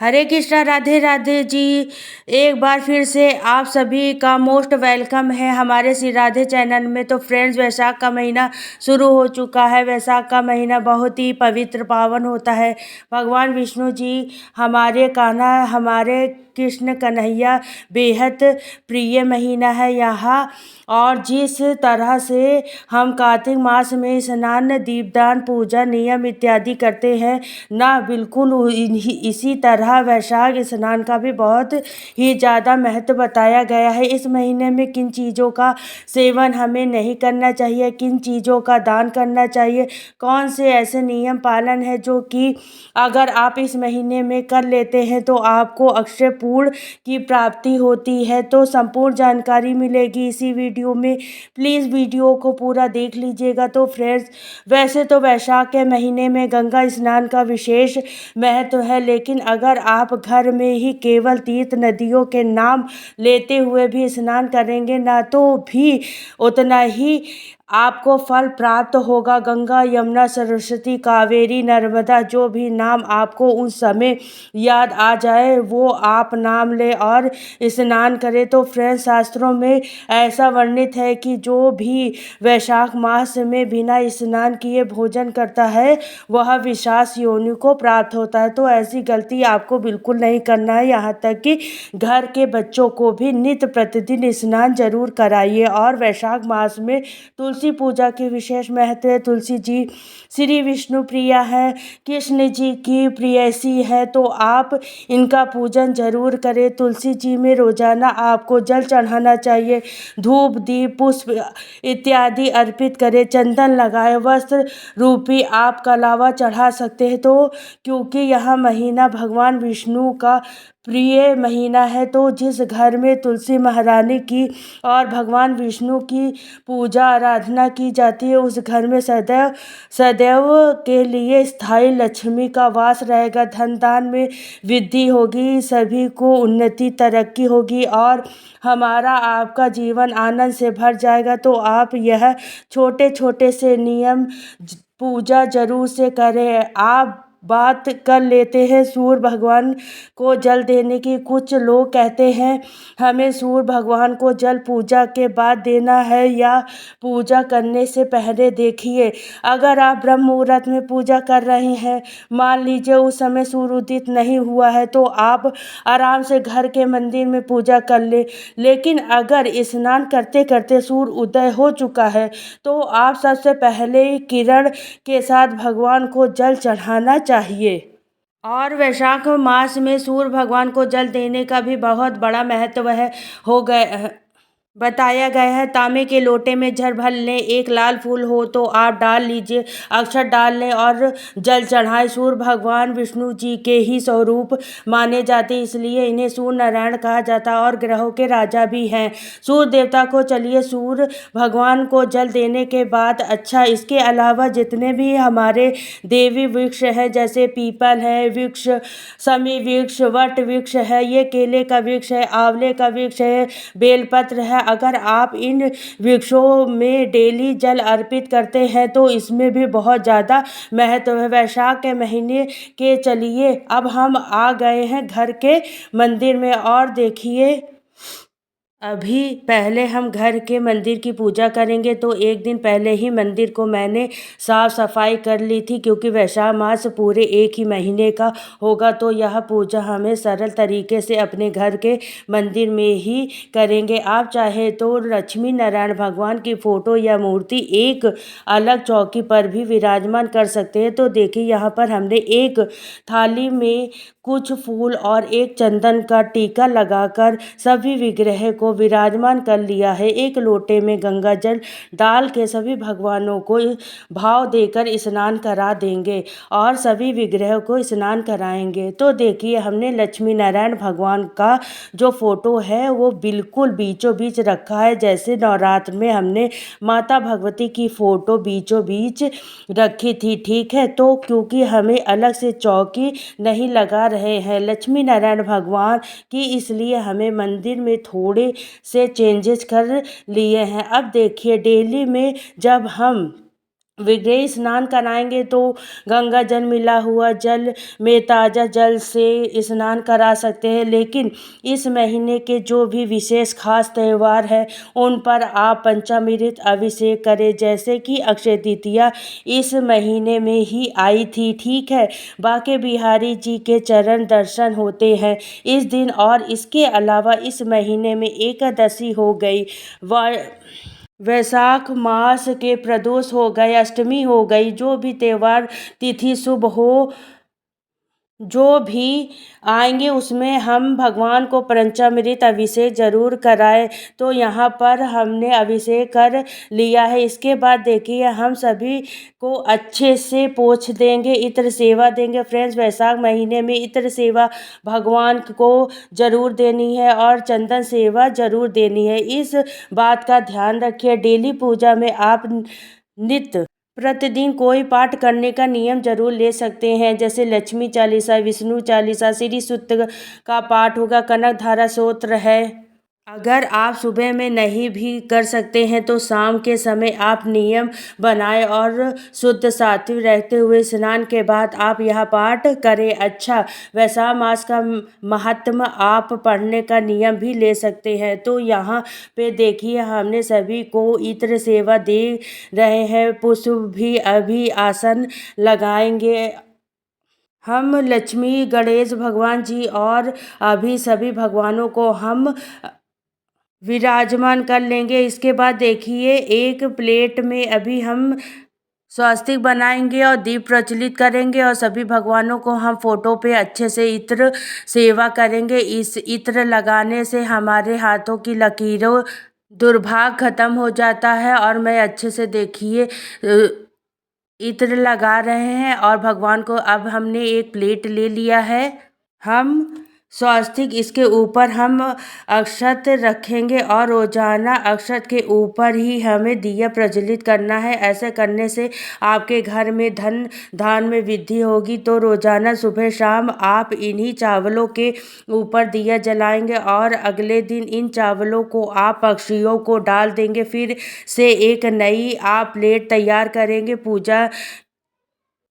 हरे कृष्णा, राधे राधे जी। एक बार फिर से आप सभी का मोस्ट वेलकम है हमारे श्री राधे चैनल में। तो फ्रेंड्स, वैशाख का महीना शुरू हो चुका है। वैशाख का महीना बहुत ही पवित्र पावन होता है। भगवान विष्णु जी हमारे कान्हा, हमारे कृष्ण कन्हैया बेहद प्रिय महीना है यहाँ। और जिस तरह से हम कार्तिक मास में स्नान, दीपदान, पूजा, नियम इत्यादि करते हैं ना, बिल्कुल इसी तरह वैशाख स्नान का भी बहुत ही ज़्यादा महत्व बताया गया है। इस महीने में किन चीज़ों का सेवन हमें नहीं करना चाहिए, किन चीज़ों का दान करना चाहिए, कौन से ऐसे नियम पालन है जो कि अगर आप इस महीने में कर लेते हैं तो आपको अक्षय पूर्ण की प्राप्ति होती है। तो संपूर्ण जानकारी मिलेगी इसी वीडियो में। प्लीज़ वीडियो को पूरा देख लीजिएगा। तो फ्रेंड्स, वैसे तो वैशाख के महीने में गंगा स्नान का विशेष महत्व है, लेकिन अगर आप घर में ही केवल तीर्थ नदियों के नाम लेते हुए भी स्नान करेंगे ना, तो भी उतना ही आपको फल प्राप्त होगा। गंगा, यमुना, सरस्वती, कावेरी, नर्मदा, जो भी नाम आपको उस समय याद आ जाए वो आप नाम लें और स्नान करें। तो फ्रेंड्स, शास्त्रों में ऐसा वर्णित है कि जो भी वैशाख मास में बिना स्नान किए भोजन करता है वह विशास योनि को प्राप्त होता है। तो ऐसी गलती आपको बिल्कुल नहीं करना है। यहाँ तक कि घर के बच्चों को भी नित्य प्रतिदिन स्नान जरूर कराइए। और वैशाख मास में तुलसी पूजा की विशेष महत्व है। तुलसी जी श्री विष्णु प्रिया है, कृष्ण जी की प्रियसी है, तो आप इनका पूजन जरूर करें। तुलसी जी में रोजाना आपको जल चढ़ाना चाहिए, धूप, दीप, पुष्प इत्यादि अर्पित करें, चंदन लगाए, वस्त्र रूपी आप कलावा चढ़ा सकते हैं। तो क्योंकि यह महीना भगवान विष्णु का प्रिय महीना है, तो जिस घर में तुलसी महारानी की और भगवान विष्णु की पूजा आराधना की जाती है उस घर में सदैव सदैव के लिए स्थायी लक्ष्मी का वास रहेगा। धन दान में वृद्धि होगी, सभी को उन्नति तरक्की होगी और हमारा आपका जीवन आनंद से भर जाएगा। तो आप यह छोटे छोटे से नियम पूजा जरूर से करें। आप बात कर लेते हैं सूर्य भगवान को जल देने की। कुछ लोग कहते हैं हमें सूर्य भगवान को जल पूजा के बाद देना है या पूजा करने से पहले। देखिए, अगर आप ब्रह्म मुहूर्त में पूजा कर रहे हैं, मान लीजिए उस समय सूर्य उदित नहीं हुआ है, तो आप आराम से घर के मंदिर में पूजा कर ले। लेकिन अगर स्नान करते करते सूर्य उदय हो चुका है तो आप सबसे पहले किरण के साथ भगवान को जल चढ़ाना चाहिए। और वैशाख मास में सूर्य भगवान को जल देने का भी बहुत बड़ा महत्व है। हो गए बताया गया है, तांबे के लोटे में जल भर लें, एक लाल फूल हो तो आप डाल लीजिए, अक्षर डाल लें और जल चढ़ाएं। सूर्य भगवान विष्णु जी के ही स्वरूप माने जाते, इसलिए इन्हें सूर्य नारायण कहा जाता है और ग्रहों के राजा भी हैं। सूर्य देवता को चलिए सूर्य भगवान को जल देने के बाद अच्छा, इसके अलावा जितने भी हमारे देवी वृक्ष हैं, जैसे पीपल है वृक्ष, समी वृक्ष, वट वृक्ष है, ये केले का वृक्ष है, आंवले का वृक्ष है, बेलपत्र है, अगर आप इन वृक्षों में डेली जल अर्पित करते हैं तो इसमें भी बहुत ज़्यादा महत्व है। वैशाख के महीने के चलिए अब हम आ गए हैं घर के मंदिर में। और देखिए, अभी पहले हम घर के मंदिर की पूजा करेंगे। तो एक दिन पहले ही मंदिर को मैंने साफ सफाई कर ली थी, क्योंकि वैशाख मास पूरे एक ही महीने का होगा। तो यह पूजा हमें सरल तरीके से अपने घर के मंदिर में ही करेंगे। आप चाहे तो लक्ष्मी नारायण भगवान की फोटो या मूर्ति एक अलग चौकी पर भी विराजमान कर सकते हैं। तो देखिए, यहाँ पर हमने एक थाली में कुछ फूल और एक चंदन का टीका लगाकर सभी विग्रह को विराजमान कर लिया है। एक लोटे में गंगा जल डाल के सभी भगवानों को भाव देकर स्नान करा देंगे और सभी विग्रह को स्नान कराएंगे। तो देखिए, हमने लक्ष्मी नारायण भगवान का जो फोटो है वो बिल्कुल बीचों बीच रखा है। जैसे नवरात्र में हमने माता भगवती की फोटो बीचों बीच रखी थी, ठीक है। तो क्योंकि हमें अलग से चौकी नहीं लगा रहे हैं लक्ष्मी नारायण भगवान की, इसलिए हमें मंदिर में थोड़े से चेंजेस कर लिए हैं। अब देखिए, डेली में जब हम विग्रह स्नान कराएंगे तो गंगा जल मिला हुआ जल में ताज़ा जल से स्नान करा सकते हैं। लेकिन इस महीने के जो भी विशेष खास त्यौहार है उन पर आप पंचामृत अभिषेक करें, जैसे कि अक्षय तृतीया इस महीने में ही आई थी। ठीक है, बांके बिहारी जी के चरण दर्शन होते हैं इस दिन। और इसके अलावा इस महीने में एकादशी हो गई, वैशाख मास के प्रदोष हो गए, अष्टमी हो गई। जो भी त्यौहार तिथि शुभ हो, जो भी आएंगे उसमें हम भगवान को पंचामृत अभिषेक जरूर कराएं। तो यहाँ पर हमने अभिषेक कर लिया है। इसके बाद देखिए हम सभी को अच्छे से पोंछ देंगे, इत्र सेवा देंगे। फ्रेंड्स, वैशाख महीने में इत्र सेवा भगवान को जरूर देनी है और चंदन सेवा जरूर देनी है। इस बात का ध्यान रखिए। डेली पूजा में आप नित्य प्रतिदिन कोई पाठ करने का नियम जरूर ले सकते हैं, जैसे लक्ष्मी चालीसा, विष्णु चालीसा, श्री सूक्त का पाठ होगा, कनक धारा स्तोत्र है। अगर आप सुबह में नहीं भी कर सकते हैं तो शाम के समय आप नियम बनाएं और शुद्ध सात्विक रहते हुए स्नान के बाद आप यह पाठ करें। अच्छा, वैशाख मास का महात्म्य आप पढ़ने का नियम भी ले सकते हैं। तो यहाँ पे देखिए हमने सभी को इत्र सेवा दे रहे हैं, पुष्प भी अभी आसन लगाएंगे। हम लक्ष्मी, गणेश भगवान जी और अभी सभी भगवानों को हम विराजमान कर लेंगे। इसके बाद देखिए एक प्लेट में अभी हम स्वास्तिक बनाएंगे और दीप प्रज्वलित करेंगे और सभी भगवानों को हम फोटो पे अच्छे से इत्र सेवा करेंगे। इस इत्र लगाने से हमारे हाथों की लकीरों दुर्भाग्य खत्म हो जाता है। और मैं अच्छे से देखिए इत्र लगा रहे हैं और भगवान को अब हमने एक प्लेट ले लिया है। हम स्वास्तिक इसके ऊपर हम अक्षत रखेंगे और रोजाना अक्षत के ऊपर ही हमें दिया प्रज्वलित करना है। ऐसे करने से आपके घर में धन धान में वृद्धि होगी। तो रोजाना सुबह शाम आप इन्हीं चावलों के ऊपर दिया जलाएंगे और अगले दिन इन चावलों को आप पक्षियों को डाल देंगे। फिर से एक नई आप प्लेट तैयार करेंगे पूजा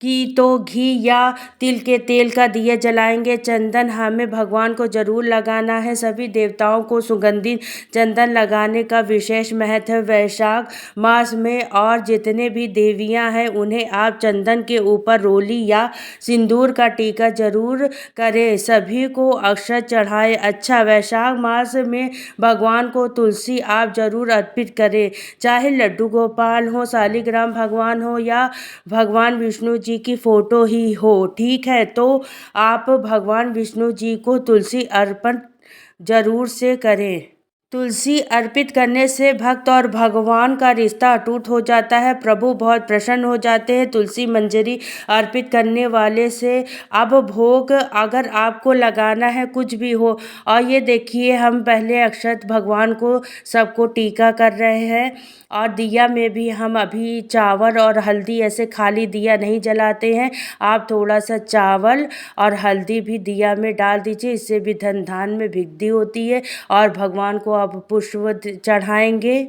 की। तो घी या तिल के तेल का दिया जलाएंगे। चंदन हमें भगवान को जरूर लगाना है। सभी देवताओं को सुगंधित चंदन लगाने का विशेष महत्व है वैशाख मास में। और जितने भी देवियां हैं उन्हें आप चंदन के ऊपर रोली या सिंदूर का टीका जरूर करें। सभी को अक्षत चढ़ाएं। अच्छा, वैशाख मास में भगवान को तुलसी आप जरूर अर्पित करें, चाहे लड्डू गोपाल हो, शालिग्राम भगवान हो या भगवान विष्णु जी की फोटो ही हो। ठीक है, तो आप भगवान विष्णु जी को तुलसी अर्पण जरूर से करें। तुलसी अर्पित करने से भक्त और भगवान का रिश्ता अटूट हो जाता है। प्रभु बहुत प्रसन्न हो जाते हैं। तुलसी मंजरी अर्पित करने वाले से अब भोग अगर आपको लगाना है कुछ भी हो। और ये देखिए हम पहले अक्षत भगवान को सबको टीका कर रहे हैं और दिया में भी हम अभी चावल और हल्दी, ऐसे खाली दिया नहीं जलाते हैं। आप थोड़ा सा चावल और हल्दी भी दिया में डाल दीजिए, इससे भी धन धान में वृद्धि होती है। और भगवान को अब पुष्प चढ़ाएंगे,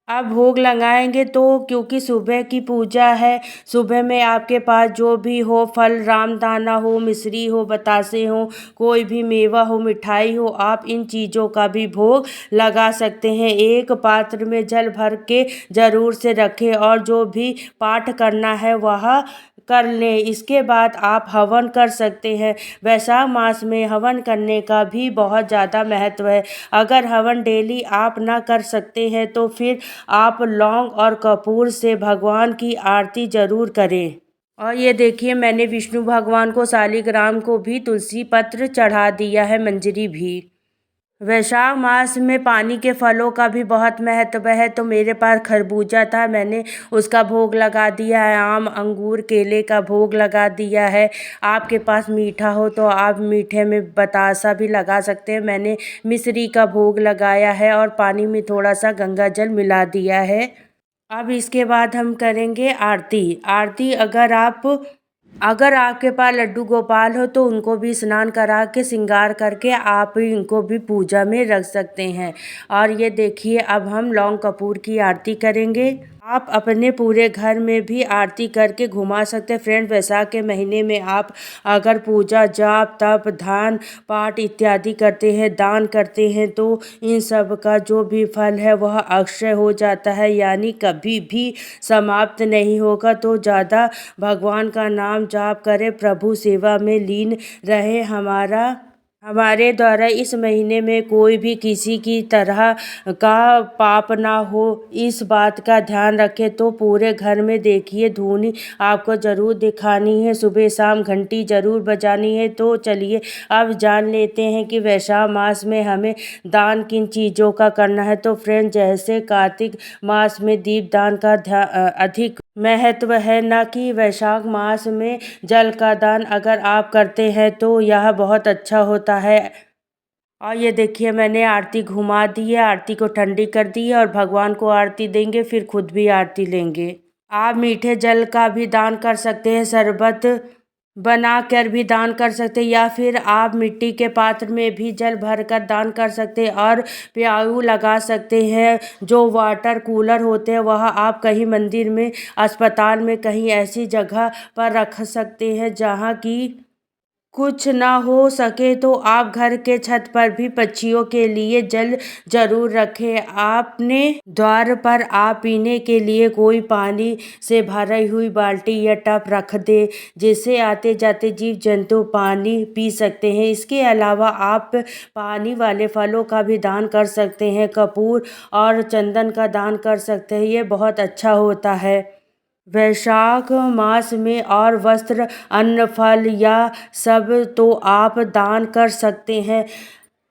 अब भोग लगाएंगे। तो क्योंकि सुबह की पूजा है, सुबह में आपके पास जो भी हो, फल रामदाना हो, मिश्री हो, बतासे हो, कोई भी मेवा हो, मिठाई हो, आप इन चीज़ों का भी भोग लगा सकते हैं। एक पात्र में जल भर के ज़रूर से रखें और जो भी पाठ करना है वह कर लें। इसके बाद आप हवन कर सकते हैं। वैशाख मास में हवन करने का भी बहुत ज़्यादा महत्व है। अगर हवन डेली आप ना कर सकते हैं तो फिर आप लौंग और कपूर से भगवान की आरती जरूर करें। और ये देखिए मैंने विष्णु भगवान को, शालिग्राम को भी तुलसी पत्र चढ़ा दिया है, मंजरी भी। वैशाख मास में पानी के फलों का भी बहुत महत्व है। तो मेरे पास खरबूजा था, मैंने उसका भोग लगा दिया है। आम, अंगूर, केले का भोग लगा दिया है। आपके पास मीठा हो तो आप मीठे में बतासा भी लगा सकते हैं। मैंने मिश्री का भोग लगाया है और पानी में थोड़ा सा गंगा जल मिला दिया है। अब इसके बाद हम करेंगे आरती। आरती अगर आपके पास लड्डू गोपाल हो तो उनको भी स्नान करा के श्रृंगार करके आप इनको भी पूजा में रख सकते हैं। और ये देखिए अब हम लौंग कपूर की आरती करेंगे। आप अपने पूरे घर में भी आरती करके घुमा सकते हैं फ्रेंड। वैशाख के महीने में आप अगर पूजा जाप तप ध्यान पाठ इत्यादि करते हैं दान करते हैं तो इन सब का जो भी फल है वह अक्षय हो जाता है, यानी कभी भी समाप्त नहीं होगा। तो ज़्यादा भगवान का नाम जाप करें, प्रभु सेवा में लीन रहे। हमारे द्वारा इस महीने में कोई भी किसी की तरह का पाप ना हो, इस बात का ध्यान रखें। तो पूरे घर में देखिए धूनी आपको ज़रूर दिखानी है, सुबह शाम घंटी ज़रूर बजानी है। तो चलिए अब जान लेते हैं कि वैशाख मास में हमें दान किन चीज़ों का करना है। तो फ्रेंड, जैसे कार्तिक मास में दीपदान का अधिक महत्व है, न कि वैशाख मास में जल का दान अगर आप करते हैं तो यह बहुत अच्छा होता है। और ये देखिए मैंने आरती घुमा दी है, आरती को ठंडी कर दी है और भगवान को आरती देंगे फिर खुद भी आरती लेंगे। आप मीठे जल का भी दान कर सकते हैं, शरबत बना कर भी दान कर सकते हैं, या फिर आप मिट्टी के पात्र में भी जल भर कर दान कर सकते हैं और प्याऊ लगा सकते हैं। जो वाटर कूलर होते हैं वह आप कहीं मंदिर में, अस्पताल में, कहीं ऐसी जगह पर रख सकते हैं जहाँ की कुछ ना हो सके तो आप घर के छत पर भी पक्षियों के लिए जल जरूर रखें। आपने द्वार पर आप पीने के लिए कोई पानी से भरी हुई बाल्टी या टब रख दे, जिससे आते जाते जीव जंतु पानी पी सकते हैं। इसके अलावा आप पानी वाले फलों का भी दान कर सकते हैं, कपूर और चंदन का दान कर सकते हैं, ये बहुत अच्छा होता है वैशाख मास में। और वस्त्र अन्न फल या सब तो आप दान कर सकते हैं।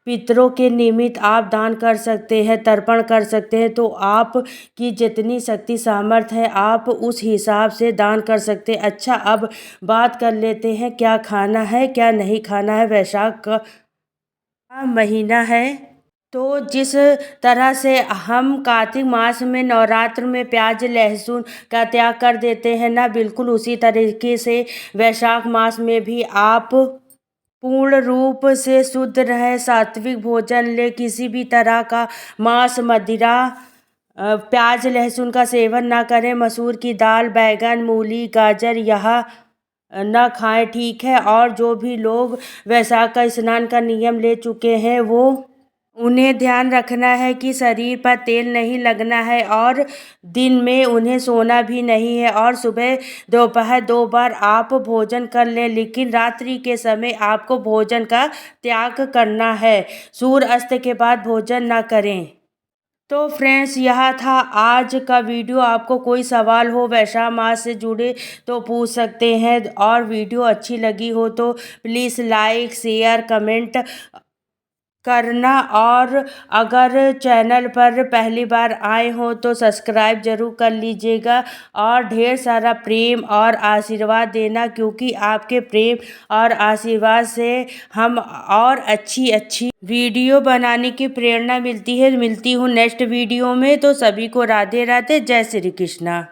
पितरों के निमित्त आप दान कर सकते हैं, तर्पण कर सकते हैं। तो आप की जितनी शक्ति सामर्थ्य है आप उस हिसाब से दान कर सकते हैं। अच्छा, अब बात कर लेते हैं क्या खाना है क्या नहीं खाना है। वैशाख का महीना है तो जिस तरह से हम कार्तिक मास में नवरात्र में प्याज लहसुन का त्याग कर देते हैं ना, बिल्कुल उसी तरीके से वैशाख मास में भी आप पूर्ण रूप से शुद्ध रहे, सात्विक भोजन ले, किसी भी तरह का मांस मदिरा प्याज लहसुन का सेवन ना करें। मसूर की दाल बैगन मूली गाजर यह न खाएं, ठीक है। और जो भी लोग वैशाख का स्नान का नियम ले चुके हैं वो उन्हें ध्यान रखना है कि शरीर पर तेल नहीं लगना है और दिन में उन्हें सोना भी नहीं है। और सुबह दोपहर 2 बार आप भोजन कर लें, लेकिन रात्रि के समय आपको भोजन का त्याग करना है। सूर्य अस्त के बाद भोजन ना करें। तो फ्रेंड्स, यह था आज का वीडियो। आपको कोई सवाल हो वैशाख मास से जुड़े तो पूछ सकते हैं। और वीडियो अच्छी लगी हो तो प्लीज़ लाइक शेयर कमेंट करना, और अगर चैनल पर पहली बार आए हो तो सब्सक्राइब जरूर कर लीजिएगा और ढेर सारा प्रेम और आशीर्वाद देना, क्योंकि आपके प्रेम और आशीर्वाद से हम और अच्छी अच्छी वीडियो बनाने की प्रेरणा मिलती है। मिलती हूँ नेक्स्ट वीडियो में। तो सभी को राधे राधे, जय श्री कृष्णा।